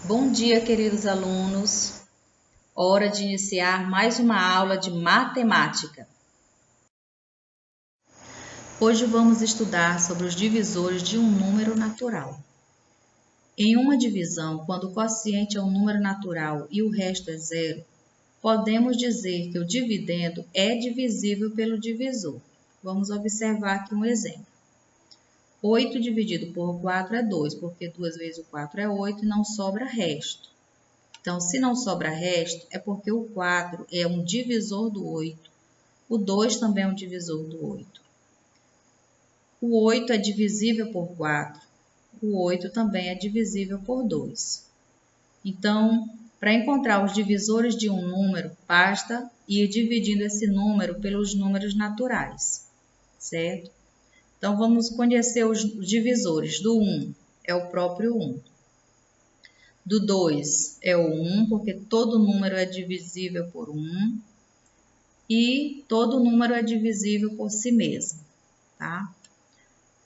Bom dia, queridos alunos. Hora de iniciar mais uma aula de matemática. Hoje vamos estudar sobre os divisores de um número natural. Em uma divisão, quando o quociente é um número natural e o resto é zero, podemos dizer que o dividendo é divisível pelo divisor. Vamos observar aqui um exemplo. 8 dividido por 4 é 2, porque 2 vezes o 4 é 8 e não sobra resto. Então, se não sobra resto, é porque o 4 é um divisor do 8. O 2 também é um divisor do 8. O 8 é divisível por 4. O 8 também é divisível por 2. Então, para encontrar os divisores de um número, basta ir dividindo esse número pelos números naturais, certo? Então, vamos conhecer os divisores. Do 1 é o próprio 1. Do 2 é o 1, porque todo número é divisível por 1. E todo número é divisível por si mesmo, tá?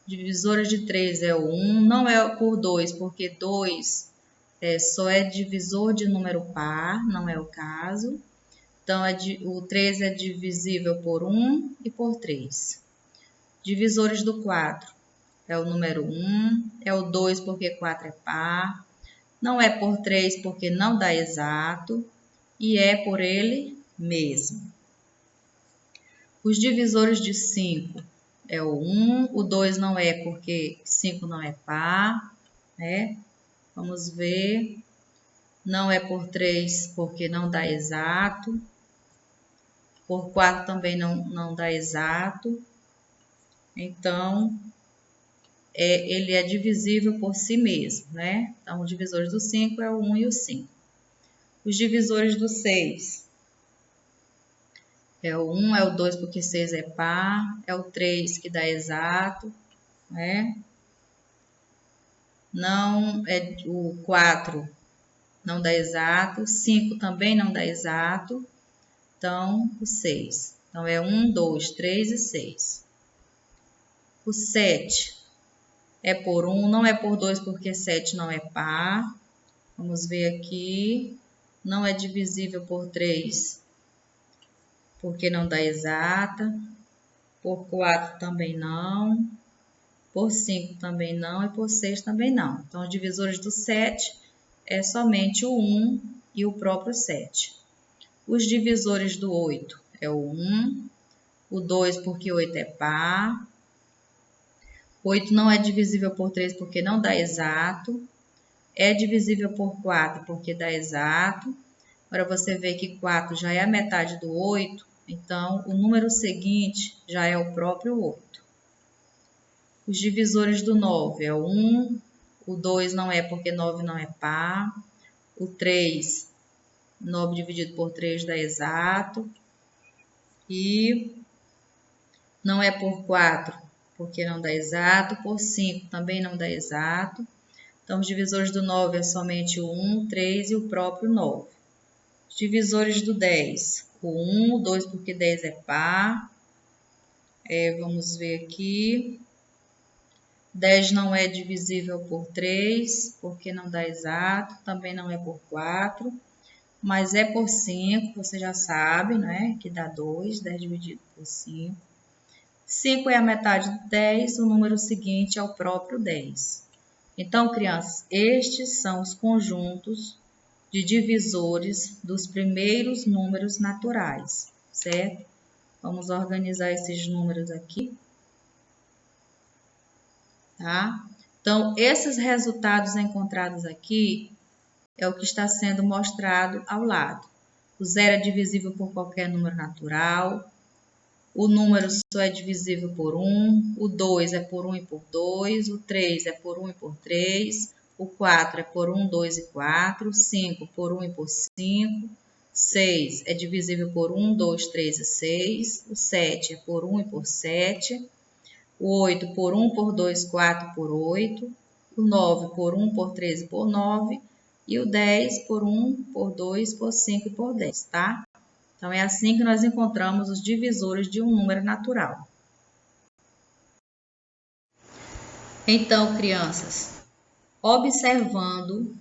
Divisores de 3 é o 1, não é por 2, porque 2 só é divisor de número par, não é o caso. Então, o 3 é divisível por 1 e por 3. Divisores do 4 é o número 1, é o 2 porque 4 é par, não é por 3 porque não dá exato e é por ele mesmo. Os divisores de 5 é o 1, o 2 não é porque 5 não é par, né? Vamos ver. Não é por 3 porque não dá exato. Por 4 também não dá exato. Então, ele é divisível por si mesmo, né? Então, os divisores do 5 é o 1 e o 5. Os divisores do 6 é o 1, é o 2 porque 6 é par, é o 3 que dá exato, né? Não é o 4 não dá exato, 5 também não dá exato, então o 6. Então é 1, 2, 3 e 6. O 7 é por 1, não é por 2 porque 7 não é par. Vamos ver aqui, não é divisível por 3 porque não dá exata, por 4 também não, por 5 também não e por 6 também não. Então os divisores do 7 é somente o 1 e o próprio 7. Os divisores do 8 é o 1, o 2 porque 8 é par, 8 não é divisível por 3 porque não dá exato, é divisível por 4 porque dá exato. Agora você vê que 4 já é a metade do 8, então o número seguinte já é o próprio 8. Os divisores do 9 é o 1, o 2 não é porque 9 não é par, o 3, 9 dividido por 3 dá exato, e não é por 4 porque não dá exato, por 5 também não dá exato. Então, os divisores do 9 é somente o 1, 3 e o próprio 9. Os divisores do 10, o 1, o 2 porque 10 é par. Vamos ver aqui. 10 não é divisível por 3, porque não dá exato, também não é por 4, mas é por 5, você já sabe, né? Que dá 2, 10 dividido por 5. 5 é a metade de 10, o número seguinte é o próprio 10. Então, crianças, estes são os conjuntos de divisores dos primeiros números naturais, certo? Vamos organizar esses números aqui, tá? Então, esses resultados encontrados aqui é o que está sendo mostrado ao lado. O 0 é divisível por qualquer número natural, o número só é divisível por 1, o 2 é por 1 e por 2, o 3 é por 1 e por 3, o 4 é por 1, 2 e 4, o 5 por 1 e por 5, 6 é divisível por 1, 2, 3 e 6, o 7 é por 1 e por 7, o 8 por 1, por 2, 4 por 8, o 9 por 1, por 3 e por 9, e o 10 por 1, por 2, por 5 e por 10, tá? Então, é assim que nós encontramos os divisores de um número natural. Então, crianças, observando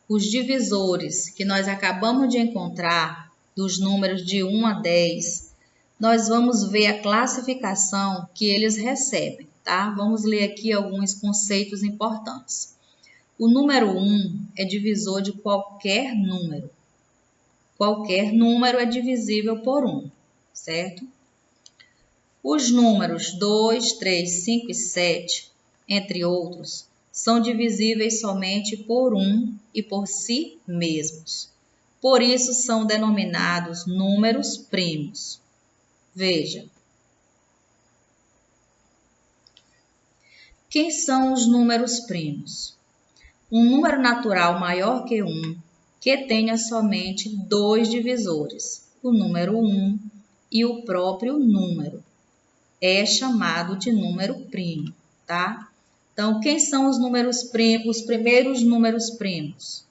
os divisores que nós acabamos de encontrar, dos números de 1 a 10, nós vamos ver a classificação que eles recebem, tá? Vamos ler aqui alguns conceitos importantes. O número 1 é divisor de qualquer número. Qualquer número é divisível por 1, certo? Os números 2, 3, 5 e 7, entre outros, são divisíveis somente por 1 e por si mesmos. Por isso são denominados números primos. Veja. Quem são os números primos? Um número natural maior que 1, que tenha somente 2 divisores, o número 1 e o próprio número, é chamado de número primo, tá? Então, quem são os números primos, os primeiros números primos?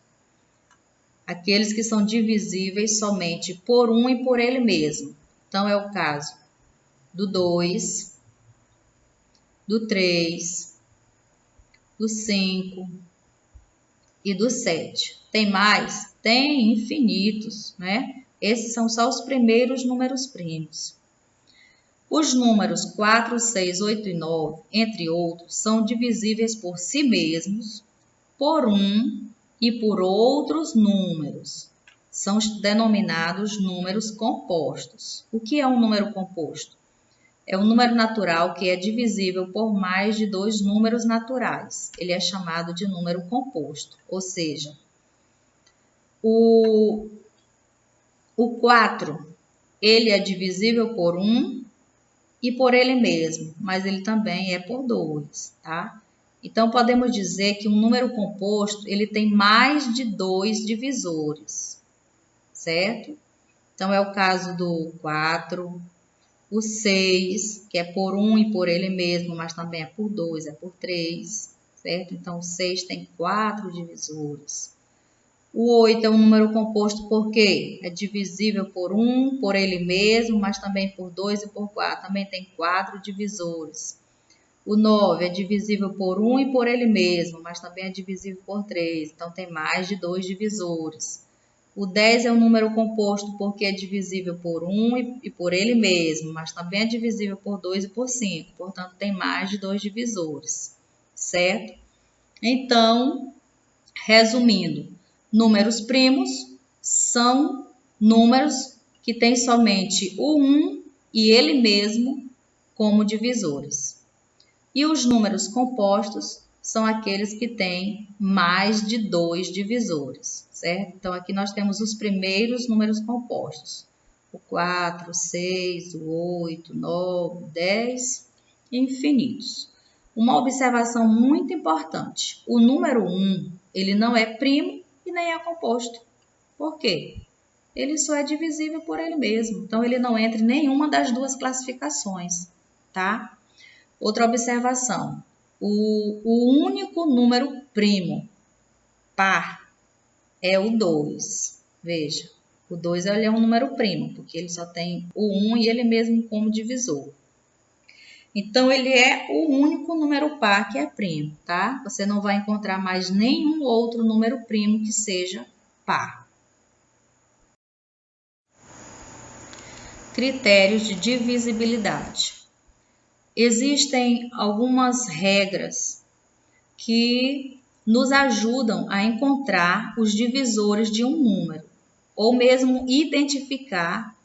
Aqueles que são divisíveis somente por 1 e por ele mesmo. Então, é o caso do 2, do 3, do 5 e do 7. Tem mais? Tem infinitos, né? Esses são só os primeiros números primos. Os números 4, 6, 8 e 9, entre outros, são divisíveis por si mesmos, por 1 e por outros números. São denominados números compostos. O que é um número composto? É um número natural que é divisível por mais de 2 números naturais. Ele é chamado de número composto, ou seja, o 4, ele é divisível por 1 e por ele mesmo, mas ele também é por 2, tá? Então, podemos dizer que um número composto, ele tem mais de 2 divisores, certo? Então, é o caso do 4, o 6, que é por 1 e por ele mesmo, mas também é por 2, é por 3, certo? Então, o 6 tem 4 divisores. O 8 é um número composto porque é divisível por 1, por ele mesmo, mas também por 2 e por 4. Também tem 4 divisores. O 9 é divisível por 1 e por ele mesmo, mas também é divisível por 3. Então, tem mais de 2 divisores. O 10 é um número composto porque é divisível por 1 e por ele mesmo, mas também é divisível por 2 e por 5. Portanto, tem mais de 2 divisores, certo? Então, resumindo, números primos são números que têm somente o 1 e ele mesmo como divisores. E os números compostos são aqueles que têm mais de 2 divisores, certo? Então, aqui nós temos os primeiros números compostos. O 4, o 6, o 8, o 9, o 10 e infinitos. Uma observação muito importante. O número 1, ele não é primo e nem é composto. Por quê? Ele só é divisível por ele mesmo. Então, ele não entra em nenhuma das duas classificações, tá? Outra observação. O único número primo par é o 2. Veja, o 2 ele é um número primo, porque ele só tem o 1 e ele mesmo como divisor. Então, ele é o único número par que é primo, tá? Você não vai encontrar mais nenhum outro número primo que seja par. Critérios de divisibilidade. Existem algumas regras que nos ajudam a encontrar os divisores de um número, ou mesmo identificar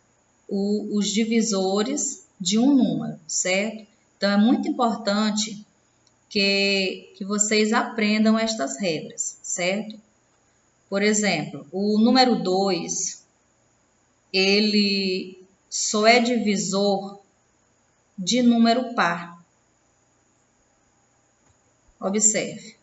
os divisores de um número, certo? Então, é muito importante que vocês aprendam estas regras, certo? Por exemplo, o número 2, ele só é divisor de número par. Observe.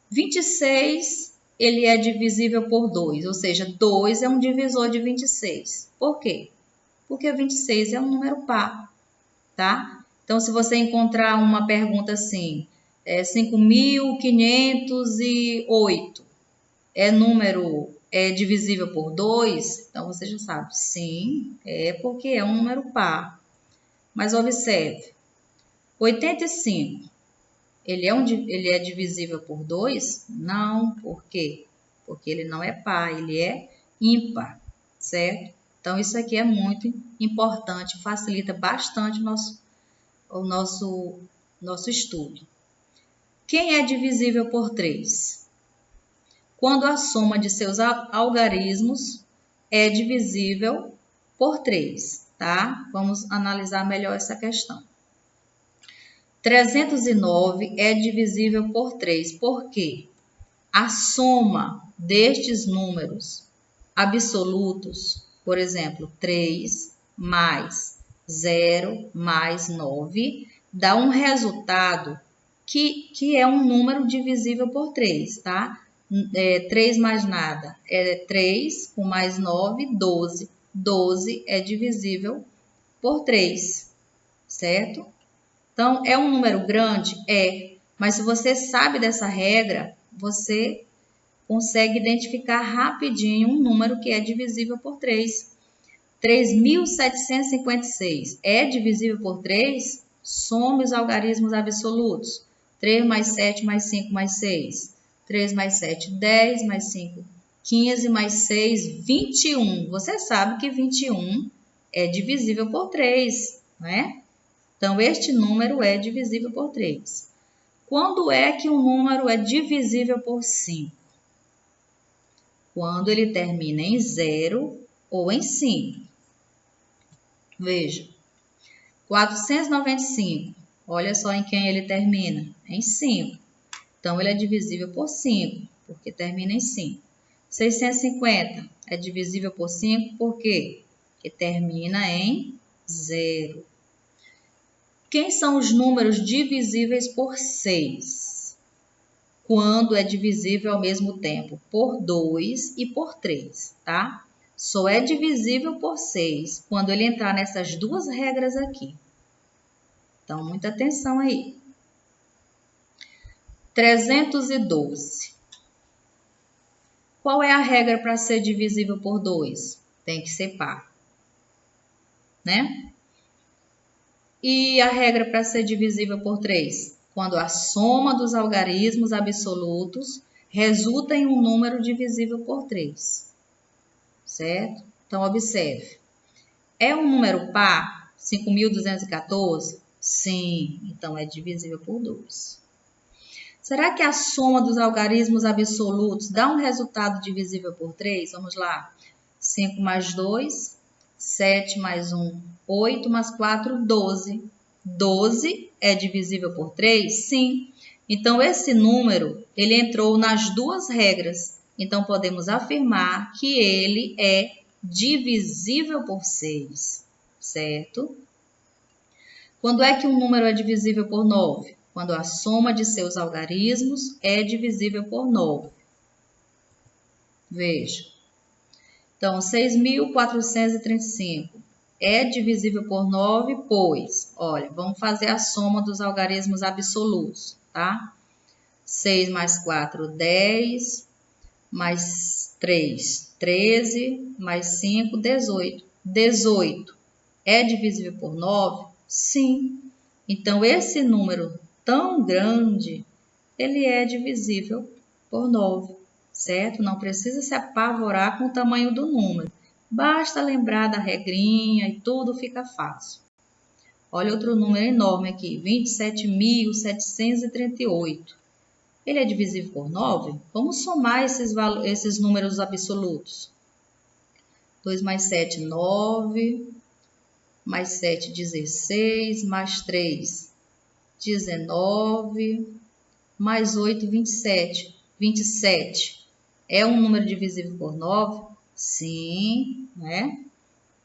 26, ele é divisível por 2, ou seja, 2 é um divisor de 26. Por quê? Porque 26 é um número par, tá? Então, se você encontrar uma pergunta assim, 5.508 é divisível por 2? Então, você já sabe, sim, é porque é um número par. Mas observe, 85, ele é divisível por 2? Não, por quê? Porque ele não é par, ele é ímpar, certo? Então, isso aqui é muito importante, facilita bastante o nosso estudo. Quem é divisível por 3? Quando a soma de seus algarismos é divisível por 3, tá? Vamos analisar melhor essa questão. 309 é divisível por 3, por quê? A soma destes números absolutos, por exemplo, 3 mais 0 mais 9, dá um resultado que é um número divisível por 3, tá? 3 mais nada é 3, com mais 9, 12. 12 é divisível por 3, certo? Então, é um número grande? É. Mas se você sabe dessa regra, você consegue identificar rapidinho um número que é divisível por 3. 3.756 é divisível por 3? Some os algarismos absolutos. 3 mais 7 mais 5 mais 6. 3 mais 7, 10, mais 5, 15, mais 6, 21. Você sabe que 21 é divisível por 3, né? Então, este número é divisível por 3. Quando é que um número é divisível por 5? Quando ele termina em 0 ou em 5. Veja, 495, olha só em quem ele termina, em 5. Então, ele é divisível por 5, porque termina em 5. 650 é divisível por 5, por quê? Porque termina em 0. Quem são os números divisíveis por 6? Quando é divisível ao mesmo tempo por 2 e por 3, tá? Só é divisível por 6 quando ele entrar nessas duas regras aqui. Então, muita atenção aí. 312. Qual é a regra para ser divisível por 2? Tem que ser par, né? E a regra para ser divisível por 3? Quando a soma dos algarismos absolutos resulta em um número divisível por 3. Certo? Então, observe. É um número par? 5.214? Sim, então é divisível por 2. Será que a soma dos algarismos absolutos dá um resultado divisível por 3? Vamos lá. 5 mais 2, 7 mais 1, 8 mais 4, 12. 12 é divisível por 3? Sim. Então, esse número, ele entrou nas duas regras. Então, podemos afirmar que ele é divisível por 6, certo? Quando é que um número é divisível por 9? Quando a soma de seus algarismos é divisível por 9. Veja. Então, 6.435 é divisível por 9, pois, olha, vamos fazer a soma dos algarismos absolutos, tá? 6 mais 4, 10, mais 3, 13, mais 5, 18. 18 é divisível por 9? Sim. Então, esse número tão grande, ele é divisível por 9, certo? Não precisa se apavorar com o tamanho do número. Basta lembrar da regrinha e tudo fica fácil. Olha outro número enorme aqui, 27.738. Ele é divisível por 9? Vamos somar esses números absolutos. 2 mais 7, 9. Mais 7, 16. Mais 3, 19. Mais 8, 27. 27. É um número divisível por 9? Sim, né?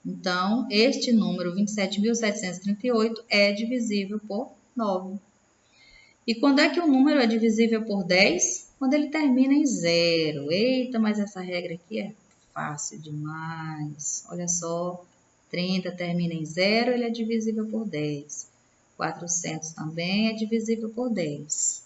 Então, este número 27.738 é divisível por 9. E quando é que o número é divisível por 10? Quando ele termina em 0. Eita, mas essa regra aqui é fácil demais. Olha só, 30 termina em 0, ele é divisível por 10. 400 também é divisível por 10.